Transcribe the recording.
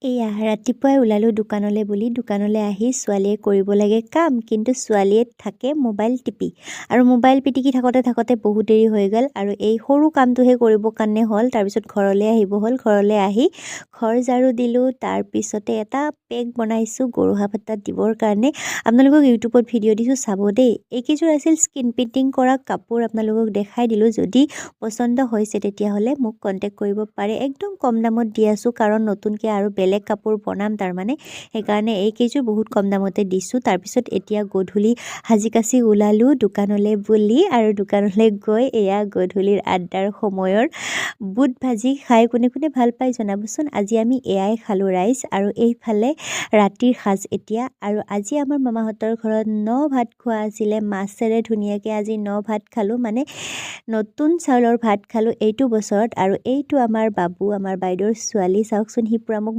এয়া ৰাতিপুৱাই ওলালোঁ দোকানলৈ বুলি দোকানলৈ আহি ছোৱালীয়ে কৰিব লাগে কাম কিন্তু ছোৱালীয়ে থাকে মোবাইল টিপি আৰু মোবাইল পিটিকি থাকোঁতে বহুত দেৰি হৈ গ'ল আৰু এই সৰু কামটোহে কৰিবৰ কাৰণে হ'ল। তাৰপিছত ঘৰলৈ আহিব হ'ল। ঘৰলৈ আহি ঘৰ ঝাৰু দিলোঁ। তাৰপিছতে এটা পেক বনাইছোঁ গৰু সাপ এটাত দিবৰ কাৰণে। আপোনালোকক ইউটিউবত ভিডিঅ' দিছোঁ চাব দেই। এইকেইযোৰ আছিল স্কিন পেইণ্টিং কৰা কাপোৰ। আপোনালোকক দেখাই দিলোঁ। যদি পচন্দ হৈছে তেতিয়াহ'লে মোক কণ্টেক্ট কৰিব পাৰে। একদম কম দামত দি আছোঁ কাৰণ নতুনকৈ আৰু বেলেগ কাপোৰ বনাম তাৰমানে সেইকাৰণে এইকেইযোৰ বহুত কম দামতে দিছোঁ। তাৰপিছত এতিয়া গধূলি সাজি কাচি ওলালোঁ দোকানলৈ বুলি আৰু দোকানলৈ গৈ এয়া গধূলিৰ আড্ডাৰ সময়ৰ বুট ভাজি খাই কোনে কোনে ভাল পায় জনাবচোন। আজি আমি এয়াই খালোঁ ৰাইজ আৰু এইফালে ৰাতিৰ সাজ এতিয়া। আৰু আজি আমাৰ মামাহঁতৰ ঘৰত ভাত খোৱা আছিলে মাছেৰে ধুনীয়াকৈ আজি ভাত খালোঁ মানে নতুন চাউলৰ ভাত খালোঁ এইটো বছৰত। আৰু এইটো আমাৰ বাবু আমাৰ বাইদেউৰ ছোৱালী চাওকচোন সি পূৰা মোক